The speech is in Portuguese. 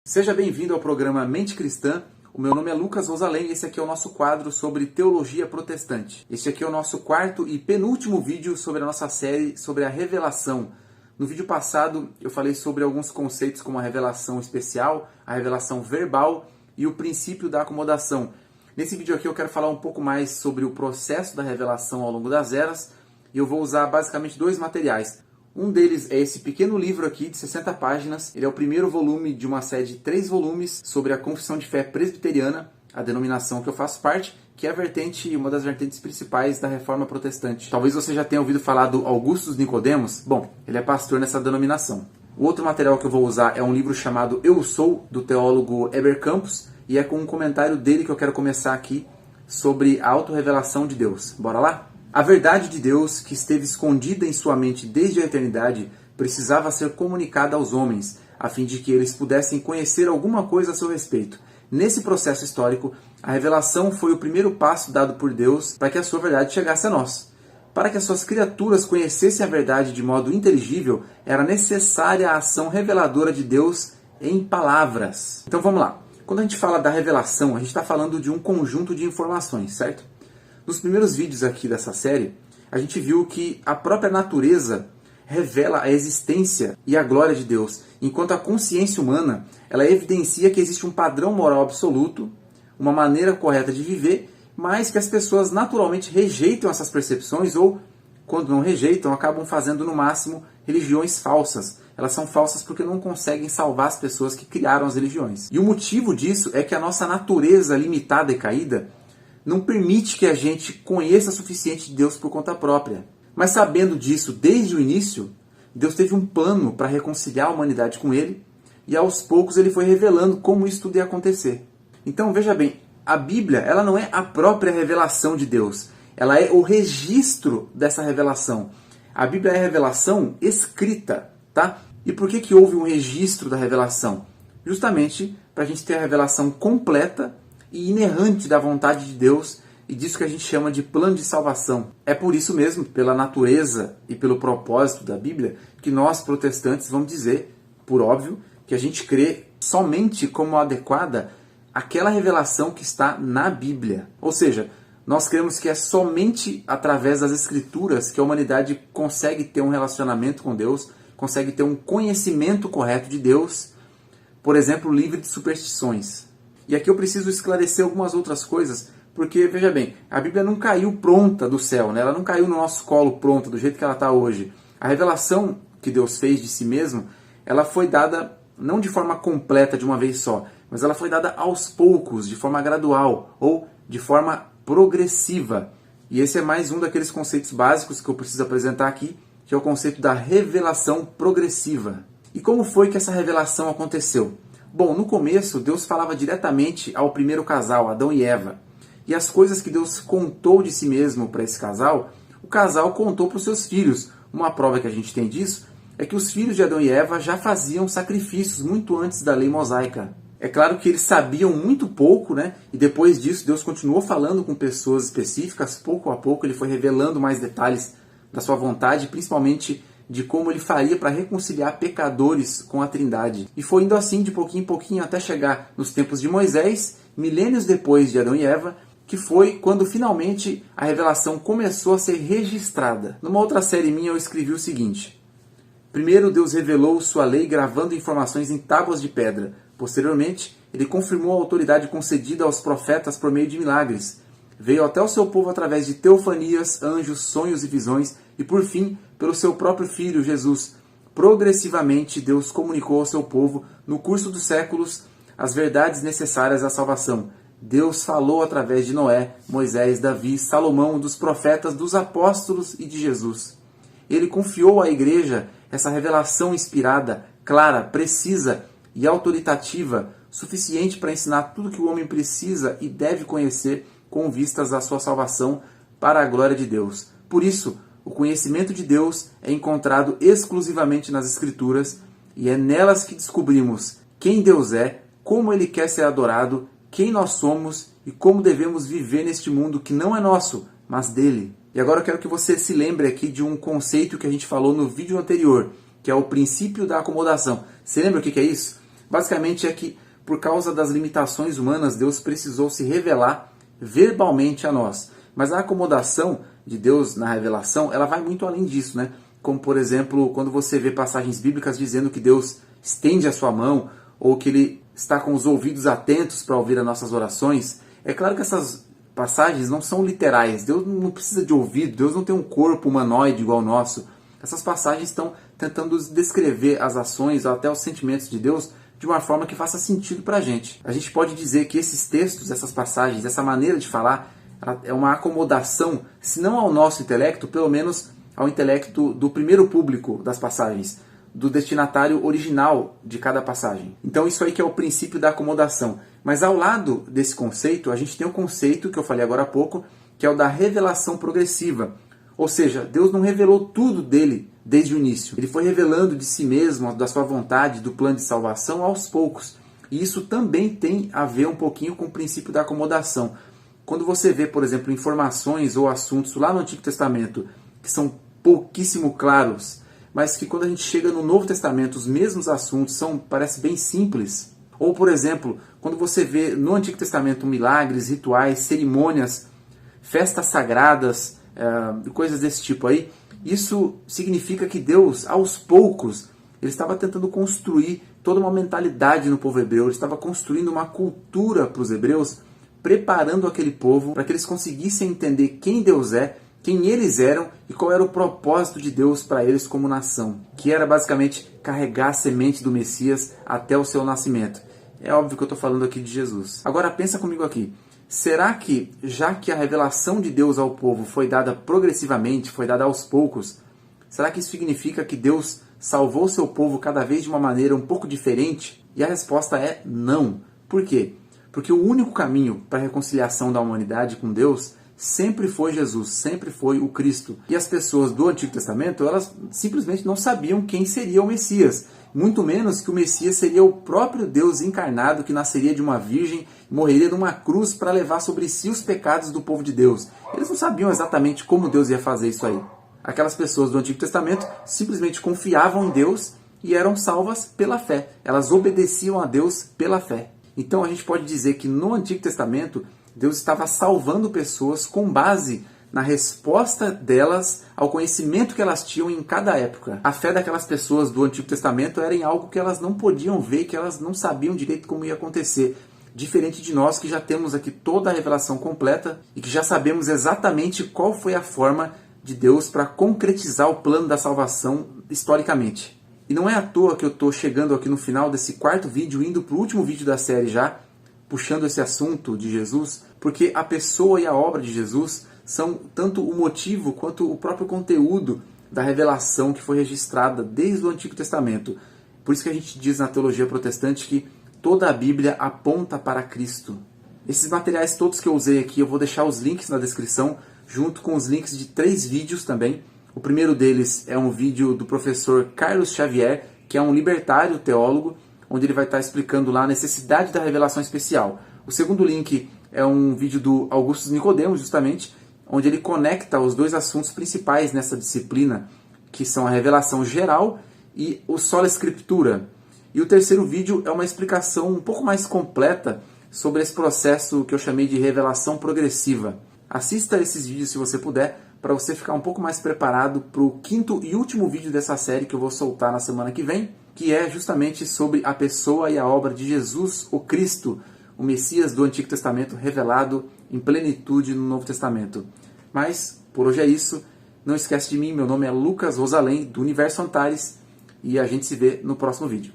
Seja bem-vindo ao programa Mente Cristã. O meu nome é Lucas Rosalém e esse aqui é o nosso quadro sobre teologia protestante. Este aqui é o nosso quarto e penúltimo vídeo sobre a nossa série sobre a revelação. No vídeo passado eu falei sobre alguns conceitos como a revelação especial, a revelação verbal e o princípio da acomodação. Nesse vídeo aqui eu quero falar um pouco mais sobre o processo da revelação ao longo das eras e eu vou usar basicamente dois materiais. Um deles é esse pequeno livro aqui de 60 páginas. Ele é o primeiro volume de uma série de 3 volumes sobre a Confissão de Fé Presbiteriana, a denominação que eu faço parte, que é a vertente, uma das vertentes principais da Reforma Protestante. Talvez você já tenha ouvido falar do Augustus Nicodemos. Bom, ele é pastor nessa denominação. O outro material que eu vou usar é um livro chamado Eu Sou, do teólogo Heber Campos, e é com um comentário dele que eu quero começar aqui sobre a autorrevelação de Deus. Bora lá? A verdade de Deus, que esteve escondida em sua mente desde a eternidade, precisava ser comunicada aos homens, a fim de que eles pudessem conhecer alguma coisa a seu respeito. Nesse processo histórico, a revelação foi o primeiro passo dado por Deus para que a sua verdade chegasse a nós. Para que as suas criaturas conhecessem a verdade de modo inteligível, era necessária a ação reveladora de Deus em palavras. Então vamos lá. Quando a gente fala da revelação, a gente está falando de um conjunto de informações, certo? Nos primeiros vídeos aqui dessa série, a gente viu que a própria natureza revela a existência e a glória de Deus, enquanto a consciência humana ela evidencia que existe um padrão moral absoluto, uma maneira correta de viver, mas que as pessoas naturalmente rejeitam essas percepções ou, quando não rejeitam, acabam fazendo no máximo religiões falsas. Elas são falsas porque não conseguem salvar as pessoas que criaram as religiões. E o motivo disso é que a nossa natureza limitada e caída não permite que a gente conheça o suficiente de Deus por conta própria. Mas sabendo disso desde o início, Deus teve um plano para reconciliar a humanidade com Ele, e aos poucos Ele foi revelando como isso tudo ia acontecer. Então veja bem, a Bíblia ela não é a própria revelação de Deus, ela é o registro dessa revelação. A Bíblia é a revelação escrita, tá? E por que houve um registro da revelação? Justamente para a gente ter a revelação completa e inerrante da vontade de Deus e disso que a gente chama de plano de salvação. É por isso mesmo, pela natureza e pelo propósito da Bíblia, que nós protestantes vamos dizer, por óbvio, que a gente crê somente como adequada aquela revelação que está na Bíblia. Ou seja, nós cremos que é somente através das Escrituras que a humanidade consegue ter um relacionamento com Deus, consegue ter um conhecimento correto de Deus, por exemplo, livre de superstições. E aqui eu preciso esclarecer algumas outras coisas, porque, veja bem, a Bíblia não caiu pronta do céu, né? Ela não caiu no nosso colo pronta, do jeito que ela está hoje. A revelação que Deus fez de si mesmo, ela foi dada não de forma completa de uma vez só, mas ela foi dada aos poucos, de forma gradual, ou de forma progressiva. E esse é mais um daqueles conceitos básicos que eu preciso apresentar aqui, que é o conceito da revelação progressiva. E como foi que essa revelação aconteceu? Bom, no começo, Deus falava diretamente ao primeiro casal, Adão e Eva. E as coisas que Deus contou de si mesmo para esse casal, o casal contou para os seus filhos. Uma prova que a gente tem disso é que os filhos de Adão e Eva já faziam sacrifícios muito antes da lei mosaica. É claro que eles sabiam muito pouco, né? E depois disso, Deus continuou falando com pessoas específicas. Pouco a pouco, ele foi revelando mais detalhes da sua vontade, principalmente de como ele faria para reconciliar pecadores com a Trindade. E foi indo assim de pouquinho em pouquinho até chegar nos tempos de Moisés, milênios depois de Adão e Eva, que foi quando finalmente a revelação começou a ser registrada. Numa outra série minha eu escrevi o seguinte: primeiro Deus revelou sua lei gravando informações em tábuas de pedra. Posteriormente, ele confirmou a autoridade concedida aos profetas por meio de milagres. Veio até o seu povo através de teofanias, anjos, sonhos e visões, e por fim, pelo seu próprio Filho, Jesus. Progressivamente, Deus comunicou ao seu povo, no curso dos séculos, as verdades necessárias à salvação. Deus falou através de Noé, Moisés, Davi, Salomão, dos profetas, dos apóstolos e de Jesus. Ele confiou à igreja essa revelação inspirada, clara, precisa e autoritativa, suficiente para ensinar tudo que o homem precisa e deve conhecer com vistas à sua salvação para a glória de Deus. Por isso, o conhecimento de Deus é encontrado exclusivamente nas Escrituras e é nelas que descobrimos quem Deus é, como Ele quer ser adorado, quem nós somos e como devemos viver neste mundo que não é nosso, mas dele. E agora eu quero que você se lembre aqui de um conceito que a gente falou no vídeo anterior, que é o princípio da acomodação. Você lembra o que é isso? Basicamente é que, por causa das limitações humanas, Deus precisou se revelar verbalmente a nós. Mas a acomodação de Deus na revelação, ela vai muito além disso, né? Como, por exemplo, quando você vê passagens bíblicas dizendo que Deus estende a sua mão, ou que Ele está com os ouvidos atentos para ouvir as nossas orações. É claro que essas passagens não são literais. Deus não precisa de ouvido, Deus não tem um corpo humanoide igual ao nosso. Essas passagens estão tentando descrever as ações ou até os sentimentos de Deus de uma forma que faça sentido para a gente. A gente pode dizer que esses textos, essas passagens, essa maneira de falar, é uma acomodação, se não ao nosso intelecto, pelo menos ao intelecto do primeiro público das passagens, do destinatário original de cada passagem. Então isso aí que é o princípio da acomodação. Mas ao lado desse conceito, a gente tem um conceito que eu falei agora há pouco, que é o da revelação progressiva. Ou seja, Deus não revelou tudo dele desde o início. Ele foi revelando de si mesmo, da sua vontade, do plano de salvação aos poucos. E isso também tem a ver um pouquinho com o princípio da acomodação. Quando você vê, por exemplo, informações ou assuntos lá no Antigo Testamento que são pouquíssimo claros, mas que quando a gente chega no Novo Testamento os mesmos assuntos parece bem simples. Ou, por exemplo, quando você vê no Antigo Testamento milagres, rituais, cerimônias, festas sagradas, coisas desse tipo aí, isso significa que Deus, aos poucos, ele estava tentando construir toda uma mentalidade no povo hebreu, ele estava construindo uma cultura para os hebreus, preparando aquele povo para que eles conseguissem entender quem Deus é, quem eles eram e qual era o propósito de Deus para eles como nação, que era basicamente carregar a semente do Messias até o seu nascimento. É óbvio que eu estou falando aqui de Jesus. Agora pensa comigo aqui. Será que, já que a revelação de Deus ao povo foi dada progressivamente, foi dada aos poucos, será que isso significa que Deus salvou seu povo cada vez de uma maneira um pouco diferente? E a resposta é não. Por quê? Porque o único caminho para a reconciliação da humanidade com Deus sempre foi Jesus, sempre foi o Cristo. E as pessoas do Antigo Testamento, elas simplesmente não sabiam quem seria o Messias. Muito menos que o Messias seria o próprio Deus encarnado que nasceria de uma virgem e morreria numa cruz para levar sobre si os pecados do povo de Deus. Eles não sabiam exatamente como Deus ia fazer isso aí. Aquelas pessoas do Antigo Testamento simplesmente confiavam em Deus e eram salvas pela fé. Elas obedeciam a Deus pela fé. Então a gente pode dizer que no Antigo Testamento Deus estava salvando pessoas com base na resposta delas ao conhecimento que elas tinham em cada época. A fé daquelas pessoas do Antigo Testamento era em algo que elas não podiam ver, que elas não sabiam direito como ia acontecer. Diferente de nós que já temos aqui toda a revelação completa e que já sabemos exatamente qual foi a forma de Deus para concretizar o plano da salvação historicamente. E não é à toa que eu estou chegando aqui no final desse quarto vídeo, indo para o último vídeo da série já, puxando esse assunto de Jesus, porque a pessoa e a obra de Jesus são tanto o motivo quanto o próprio conteúdo da revelação que foi registrada desde o Antigo Testamento. Por isso que a gente diz na teologia protestante que toda a Bíblia aponta para Cristo. Esses materiais todos que eu usei aqui, eu vou deixar os links na descrição, junto com os links de 3 vídeos também. O primeiro deles é um vídeo do professor Carlos Xavier, que é um libertário teólogo, onde ele vai estar explicando lá a necessidade da revelação especial. O segundo link é um vídeo do Augusto Nicodemos, justamente, onde ele conecta os 2 assuntos principais nessa disciplina, que são a revelação geral e o sola escritura. E o terceiro vídeo é uma explicação um pouco mais completa sobre esse processo que eu chamei de revelação progressiva. Assista esses vídeos se você puder, para você ficar um pouco mais preparado para o 5º e último vídeo dessa série que eu vou soltar na semana que vem, que é justamente sobre a pessoa e a obra de Jesus, o Cristo, o Messias do Antigo Testamento revelado em plenitude no Novo Testamento. Mas, por hoje é isso. Não esquece de mim, meu nome é Lucas Rosalém, do Universo Antares, e a gente se vê no próximo vídeo.